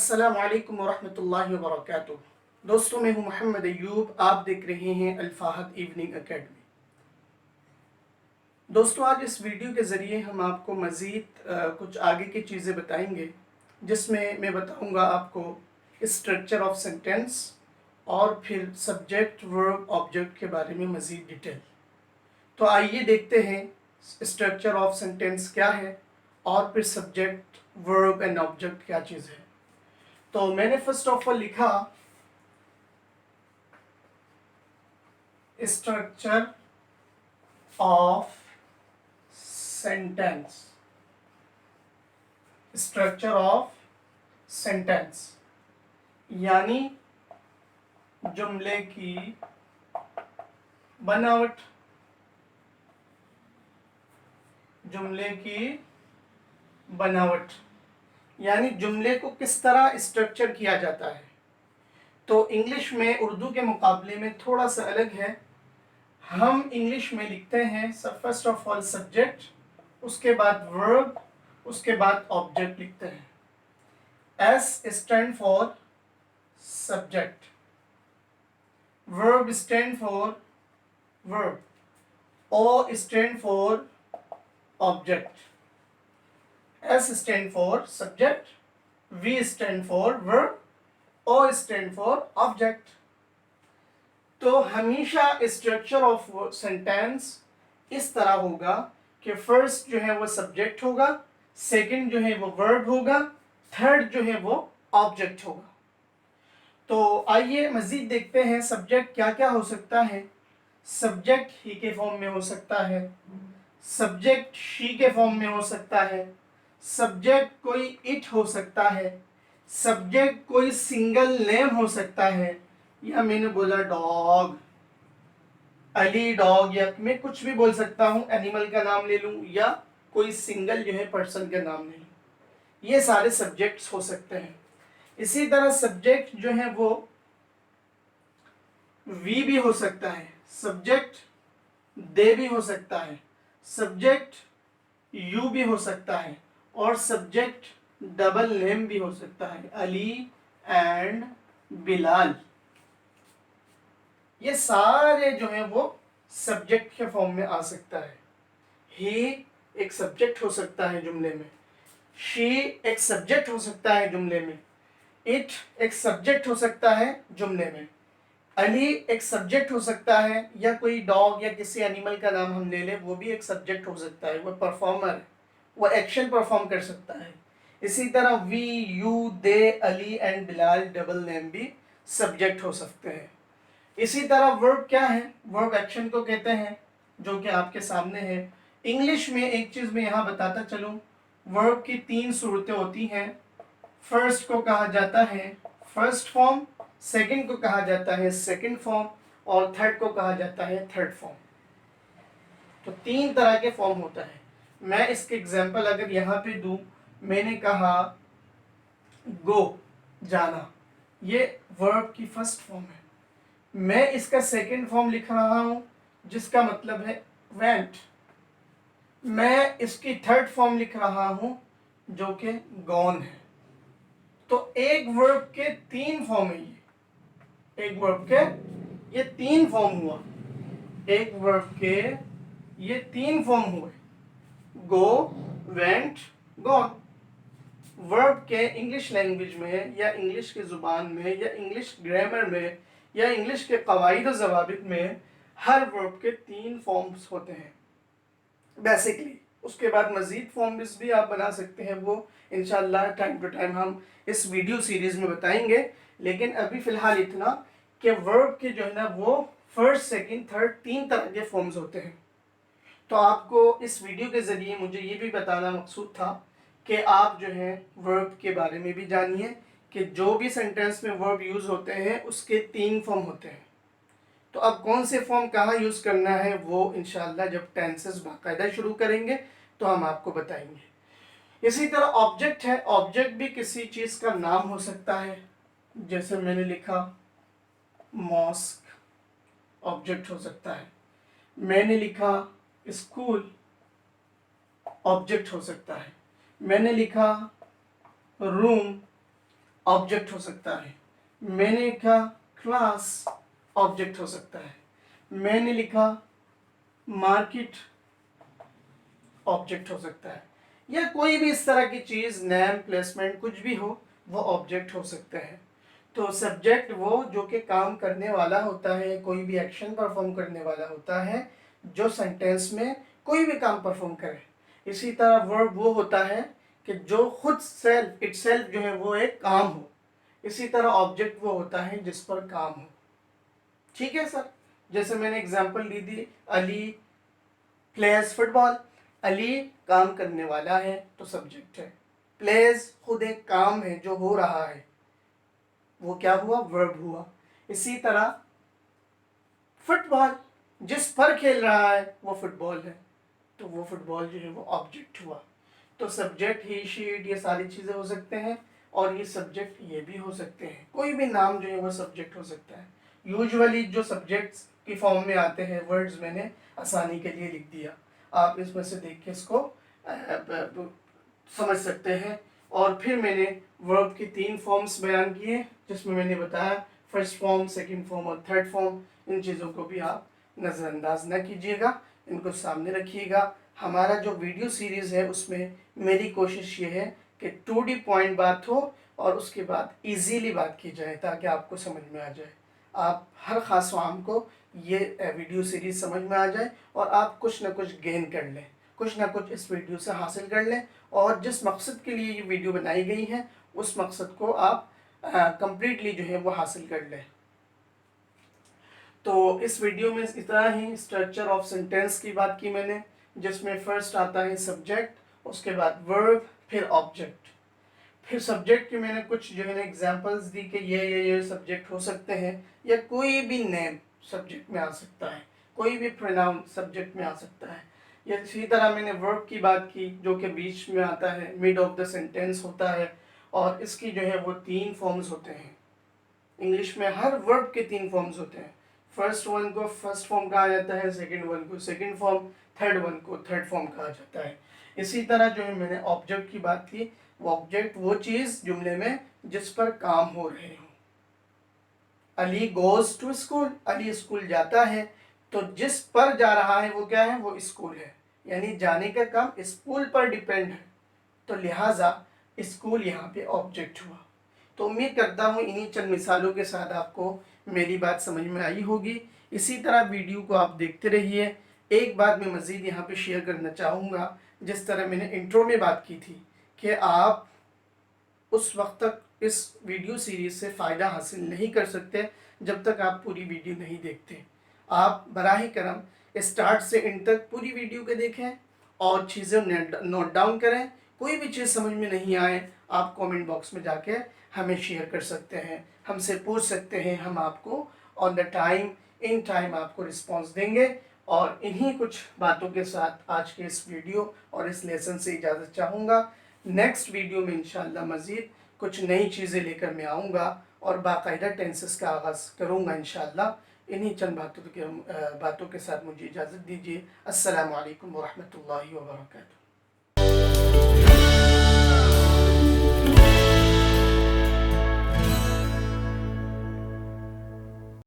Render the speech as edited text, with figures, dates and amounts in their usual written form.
अस्सलामु अलैकुम वरहमतुल्लाहि वबरकातुह। दोस्तों, मैं हूं मोहम्मद अयूब। आप देख रहे हैं अल फाहद इवनिंग एकेडमी। दोस्तों, आज इस वीडियो के ज़रिए हम आपको मज़ीद कुछ आगे की चीज़ें बताएंगे, जिसमें मैं बताऊंगा आपको स्ट्रक्चर ऑफ सेंटेंस और फिर सब्जेक्ट वर्ब ऑब्जेक्ट के बारे में मज़ीद डिटेल। तो आइए देखते हैं स्ट्रक्चर ऑफ सेंटेंस क्या है और फिर सब्जेक्ट वर्ब एंड ऑब्जेक्ट क्या चीज़ है। तो मैंने फर्स्ट ऑफ ऑल लिखा structure of sentence. Structure of sentence यानी जुमले की बनावट। जुमले की बनावट यानी जुमले को किस तरह स्ट्रक्चर किया जाता है। तो इंग्लिश में उर्दू के मुकाबले में थोड़ा सा अलग है। हम इंग्लिश में लिखते हैं फर्स्ट ऑफ ऑल सब्जेक्ट, उसके बाद वर्ब, उसके बाद ऑब्जेक्ट लिखते हैं। S stand for subject, verb stand for verb, O stand for object. S stand for subject, V stand for verb, O stand for object. तो हमेशा स्ट्रक्चर ऑफ सेंटेंस इस तरह होगा कि फर्स्ट जो है वो सब्जेक्ट होगा, सेकंड जो है वो वर्ब होगा, थर्ड जो है वो ऑब्जेक्ट होगा। तो आइए मजीद देखते हैं सब्जेक्ट क्या क्या हो सकता है। सब्जेक्ट ही के फॉर्म में हो सकता है, सब्जेक्ट शी के फॉर्म में हो सकता है, सब्जेक्ट कोई इट हो सकता है, सब्जेक्ट कोई सिंगल नेम हो सकता है, या मैंने बोला डॉग, अली डॉग, या मैं कुछ भी बोल सकता हूँ, एनिमल का नाम ले लूँ या कोई सिंगल जो है पर्सन का नाम ले लूँ। ये सारे सब्जेक्ट्स हो सकते हैं। इसी तरह सब्जेक्ट जो है वो वी भी हो सकता है, सब्जेक्ट दे भी हो सकता है, सब्जेक्ट यू भी हो सकता है, और सब्जेक्ट डबल नेम भी हो सकता है, अली एंड बिलाल। ये सारे जो है वो सब्जेक्ट के फॉर्म में आ सकता है। ही एक सब्जेक्ट हो सकता है जुमले में, शी एक सब्जेक्ट हो सकता है जुमले में, इट एक सब्जेक्ट हो सकता है जुमले में, अली एक सब्जेक्ट हो सकता है, या कोई डॉग या किसी एनिमल का नाम हम ले लें, वो भी एक सब्जेक्ट हो सकता है, वो परफॉर्मर है, वो एक्शन परफॉर्म कर सकता है। इसी तरह we, you, they, Ali and Bilal double name भी सब्जेक्ट हो सकते हैं। इसी तरह वर्ब क्या है? वर्ब एक्शन को कहते हैं, जो कि आपके सामने है। इंग्लिश में एक चीज मैं यहाँ बताता चलूँ, वर्ब की तीन सूरतें होती हैं। फर्स्ट को कहा जाता है फर्स्ट फॉर्म, सेकंड को कहा जाता है सेकंड फॉर्म, और थर्ड को कहा जाता है थर्ड फॉर्म। तो तीन तरह के फॉर्म होता है। मैं इसके एग्जांपल अगर यहाँ पे दूं, मैंने कहा गो, जाना, ये वर्ब की फर्स्ट फॉर्म है। मैं इसका सेकंड फॉर्म लिख रहा हूं, जिसका मतलब है वेंट। मैं इसकी थर्ड फॉर्म लिख रहा हूं, जो कि गॉन है। तो एक वर्ब के तीन फॉर्म है। ये एक वर्ब के ये तीन फॉर्म हुआ। एक वर्ब के ये तीन फॉर्म हुए, गो, वेंट, गॉन। वर्ब के इंग्लिश लैंग्वेज में या इंग्लिश की ज़ुबान में या इंग्लिश ग्रामर में या इंग्लिश के कवायद ज़वाबित में हर वर्ब के तीन फॉर्म्स होते हैं बेसिकली। उसके बाद मज़ीद फॉर्म्स भी आप बना सकते हैं, वो इंशाल्लाह टाइम टू टाइम हम इस वीडियो सीरीज़ में बताएंगे। लेकिन अभी फ़िलहाल इतना कि वर्ब के जो है ना वो फर्स्ट, सेकंड, थर्ड तीन तरह के फॉर्म्स होते हैं। तो आपको इस वीडियो के ज़रिए मुझे ये भी बताना मकसूद था कि आप जो है वर्ब के बारे में भी जानिए कि जो भी सेंटेंस में वर्ब यूज़ होते हैं उसके तीन फॉर्म होते हैं। तो अब कौन से फॉर्म कहाँ यूज़ करना है वो इंशाल्लाह जब टेंसेस बाकायदा शुरू करेंगे तो हम आपको बताएंगे। इसी तरह ऑब्जेक्ट है। ऑब्जेक्ट भी किसी चीज़ का नाम हो सकता है। जैसे मैंने लिखा मॉस्क, ऑब्जेक्ट हो सकता है। मैंने लिखा स्कूल, ऑब्जेक्ट हो सकता है। मैंने लिखा रूम, ऑब्जेक्ट हो सकता है। मैंने लिखा क्लास, ऑब्जेक्ट हो सकता है। मैंने लिखा मार्केट, ऑब्जेक्ट हो सकता है। या कोई भी इस तरह की चीज़, नेम, प्लेसमेंट, कुछ भी हो, वो ऑब्जेक्ट हो सकते हैं। तो सब्जेक्ट वो जो कि काम करने वाला होता है, कोई भी एक्शन परफॉर्म करने वाला होता है, जो सेंटेंस में कोई भी काम परफॉर्म करे। इसी तरह वर्ब वो होता है कि जो खुद सेल्फ, इटसेल्फ जो है वो एक काम हो। इसी तरह ऑब्जेक्ट वो होता है जिस पर काम हो। ठीक है सर, जैसे मैंने एग्जांपल दी थी, अली प्लेयर्स फुटबॉल। अली काम करने वाला है तो सब्जेक्ट है। प्लेयर्स खुद एक काम है जो हो रहा है, वो क्या हुआ, वर्ब हुआ। इसी तरह फुटबॉल जिस पर खेल रहा है वो फुटबॉल है, तो वो फुटबॉल जो है वो ऑब्जेक्ट हुआ। तो सब्जेक्ट, ही, शी, इट, ये सारी चीज़ें हो सकते हैं, और ये सब्जेक्ट ये भी हो सकते हैं। कोई भी नाम जो है वो सब्जेक्ट हो सकता है। यूजुअली जो सब्जेक्ट्स की फॉर्म में आते हैं वर्ड्स मैंने आसानी के लिए लिख दिया, आप इसमें से देख के इसको समझ सकते हैं। और फिर मैंने वर्ब की 3 फॉर्म्स बयान किए, जिसमें मैंने बताया फर्स्ट फॉर्म, सेकंड फॉर्म और थर्ड फॉर्म। इन चीज़ों को भी आप नज़रअंदाज न कीजिएगा, इनको सामने रखिएगा। हमारा जो वीडियो सीरीज़ है उसमें मेरी कोशिश ये है कि 2D पॉइंट बात हो और उसके बाद इजीली बात की जाए, ताकि आपको समझ में आ जाए, आप हर ख़ास आम को ये वीडियो सीरीज़ समझ में आ जाए और आप कुछ ना कुछ गेन कर लें, कुछ ना कुछ इस वीडियो से हासिल कर लें, और जिस मकसद के लिए ये वीडियो बनाई गई है उस मकसद को आप कंप्लीटली जो है वो हासिल कर लें। तो इस वीडियो में इतना ही। स्ट्रक्चर ऑफ सेंटेंस की बात की मैंने, जिसमें फर्स्ट आता है सब्जेक्ट, उसके बाद वर्ब, फिर ऑब्जेक्ट। फिर सब्जेक्ट की मैंने कुछ जो है ना एग्जांपल्स दी कि ये सब्जेक्ट हो सकते हैं, या कोई भी नेम सब्जेक्ट में आ सकता है, कोई भी प्रोनाउन सब्जेक्ट में आ सकता है। या इसी तरह मैंने वर्ब की बात की, जो कि बीच में आता है, मिड ऑफ द सेंटेंस होता है, और इसकी जो है वो 3 फॉर्म्स होते हैं। इंग्लिश में हर वर्ब के 3 फॉर्म्स होते हैं। फर्स्ट वन को फर्स्ट फॉर्म कहा जाता है, सेकंड वन को सेकंड फॉर्म, थर्ड वन को थर्ड फॉर्म कहा जाता है। इसी तरह जो है मैंने ऑब्जेक्ट की बात की, वो ऑब्जेक्ट वो चीज़ जुमले में जिस पर काम हो रहे हो। Ali goes to school, Ali school जाता है, तो जिस पर जा रहा है वो क्या है, वो स्कूल है, यानी जाने का काम स्कूल पर डिपेंड है, तो लिहाजा स्कूल यहाँ पे ऑब्जेक्ट हुआ। तो उम्मीद करता हूँ इन्हीं चंद मिसालों के साथ आपको मेरी बात समझ में आई होगी। इसी तरह वीडियो को आप देखते रहिए। एक बात मैं मज़ीद यहाँ पे शेयर करना चाहूँगा, जिस तरह मैंने इंट्रो में बात की थी कि आप उस वक्त तक इस वीडियो सीरीज़ से फ़ायदा हासिल नहीं कर सकते जब तक आप पूरी वीडियो नहीं देखते। आप बराह करम स्टार्ट से एंड तक पूरी वीडियो को देखें और चीज़ें नोट डाउन करें। कोई भी चीज़ समझ में नहीं आए, आप कमेंट बॉक्स में जाके हमें शेयर कर सकते हैं, हमसे पूछ सकते हैं। हम आपको on the time, in time आपको रिस्पॉन्स देंगे। और इन्हीं कुछ बातों के साथ आज के इस वीडियो और इस लेसन से इजाज़त चाहूँगा। नेक्स्ट वीडियो में इंशाअल्लाह मज़ीद कुछ नई चीज़ें लेकर मैं आऊँगा और बाकायदा टेंसेस का आगाज़ करूँगा इंशाअल्लाह। इन्हीं चंद बातों के साथ मुझे इजाज़त दीजिए। अस्सलामु अलैकुम वरहमतुल्लाहि वबरकातुहू।